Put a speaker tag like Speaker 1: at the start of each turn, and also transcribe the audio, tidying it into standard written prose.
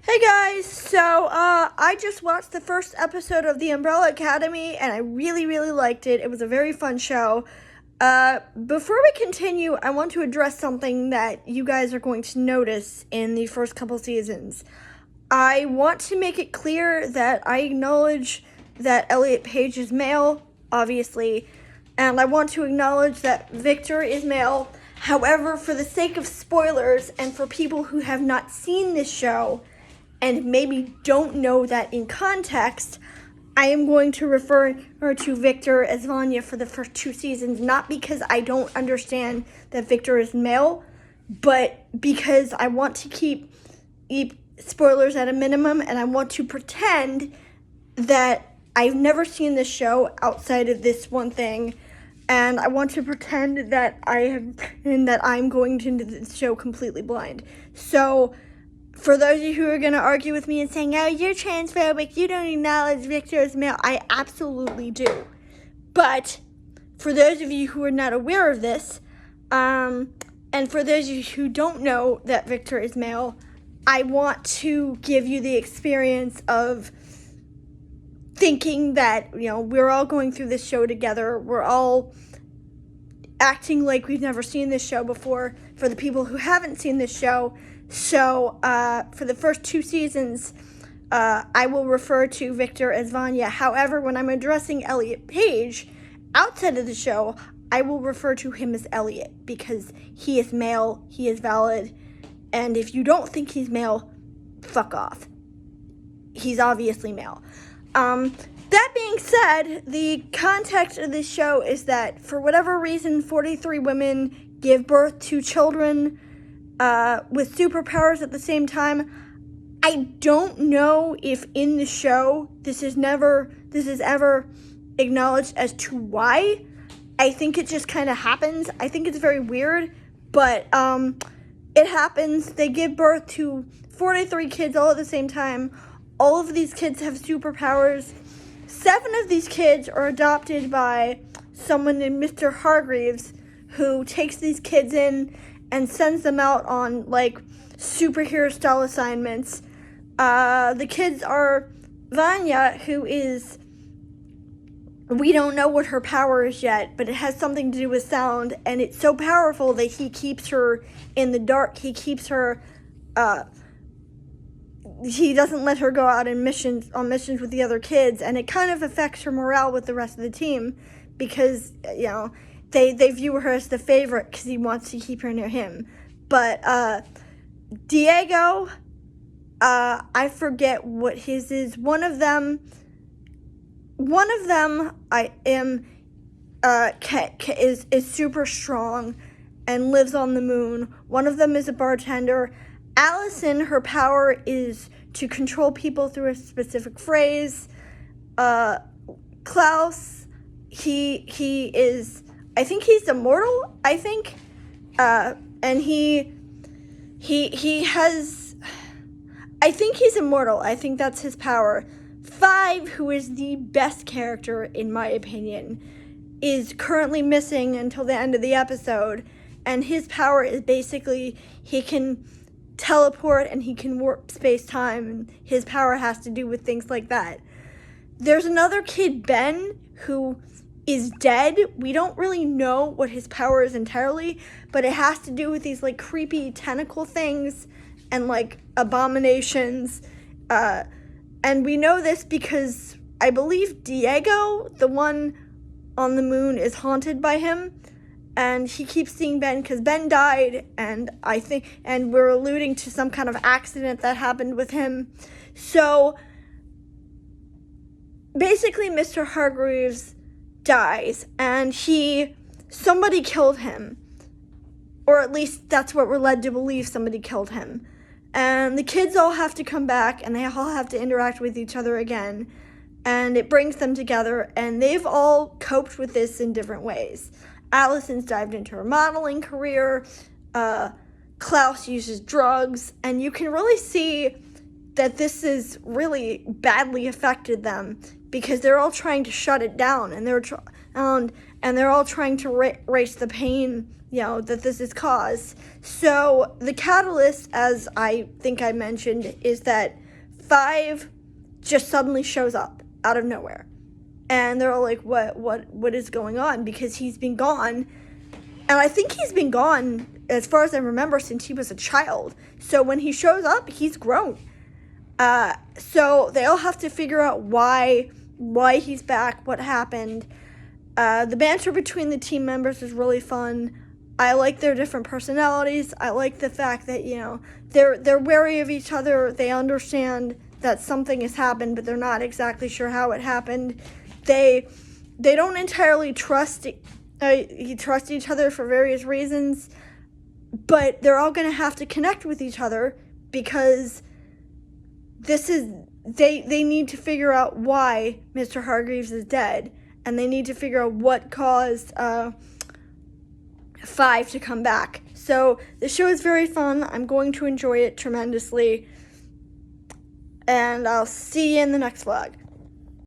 Speaker 1: Hey guys, I just watched the first episode of The Umbrella Academy and I really, really liked it. It was a very fun show. Before we continue, I want to address something that you guys are going to notice in the first couple seasons. I want to make it clear that I acknowledge that Elliot Page is male, obviously, and I want to acknowledge that Victor is male. However, for the sake of spoilers and for people who have not seen this show, and maybe don't know that in context, I am going to refer to Victor as Vanya for the first two seasons, not because I don't understand that Victor is male, but because I want to keep spoilers at a minimum, and I want to pretend that I've never seen this show outside of this one thing, and I want to pretend that I'm going into this show completely blind. So, for those of you who are going to argue with me and saying, oh, you're transphobic, you don't acknowledge Victor as male, I absolutely do. But for those of you who are not aware of this, and for those of you who don't know that Victor is male, I want to give you the experience of thinking that, we're all going through this show together. We're all acting like we've never seen this show before for the people who haven't seen this show. So, for the first two seasons, I will refer to Victor as Vanya. However, when I'm addressing Elliot Page outside of the show, I will refer to him as Elliot because he is male, he is valid, and if you don't think he's male, fuck off. He's obviously male. That being said, the context of this show is that for whatever reason, 43 women give birth to children with superpowers at the same time. I don't know if in the show this is ever acknowledged as to why. I think it just kind of happens. I think it's very weird, but it happens. They give birth to 43 kids all at the same time. All of these kids have superpowers. 7 of these kids are adopted by someone named Mr. Hargreaves, who takes these kids in and sends them out on, superhero style assignments. The kids are Vanya, who is, we don't know what her power is yet, but it has something to do with sound, and it's so powerful that he keeps her in the dark. He keeps her, he doesn't let her go out on missions with the other kids, and it kind of affects her morale with the rest of the team, because, they view her as the favorite because he wants to keep her near him. But Diego, I forget what his is. One of them is super strong and lives on the moon. One of them is a bartender. Allison, her power is to control people through a specific phrase. Klaus, he is, I think he's immortal, and he has, I think he's immortal. I think that's his power. 5, who is the best character, in my opinion, is currently missing until the end of the episode, and his power is basically he can teleport and he can warp space-time, and his power has to do with things like that. There's another kid, Ben, who is dead. We don't really know what his power is entirely, but it has to do with these creepy tentacle things and abominations. And we know this because I believe Diego, the one on the moon, is haunted by him, and he keeps seeing Ben because Ben died, and we're alluding to some kind of accident that happened with him. So basically, Mr. Hargreaves dies, and somebody killed him, or at least that's what we're led to believe. Somebody killed him, and the kids all have to come back, and they all have to interact with each other again, and it brings them together, and they've all coped with this in different ways. Allison's dived into her modeling career. Klaus uses drugs, and you can really see that this has really badly affected them because they're all trying to shut it down, and they're all trying to erase the pain, that this is caused. So the catalyst, as I think I mentioned, is that 5 just suddenly shows up out of nowhere. And they're all like, what is going on? Because he's been gone. And I think he's been gone, as far as I remember, since he was a child. So when he shows up, he's grown. So they all have to figure out why he's back, what happened. The banter between the team members is really fun. I like their different personalities. I like the fact that, they're wary of each other. They understand that something has happened, but they're not exactly sure how it happened. They don't entirely trust each other for various reasons, but they're all going to have to connect with each other because they need to figure out why Mr. Hargreaves is dead, and they need to figure out what caused 5 to come back. So the show is very fun. I'm going to enjoy it tremendously, and I'll see you in the next vlog.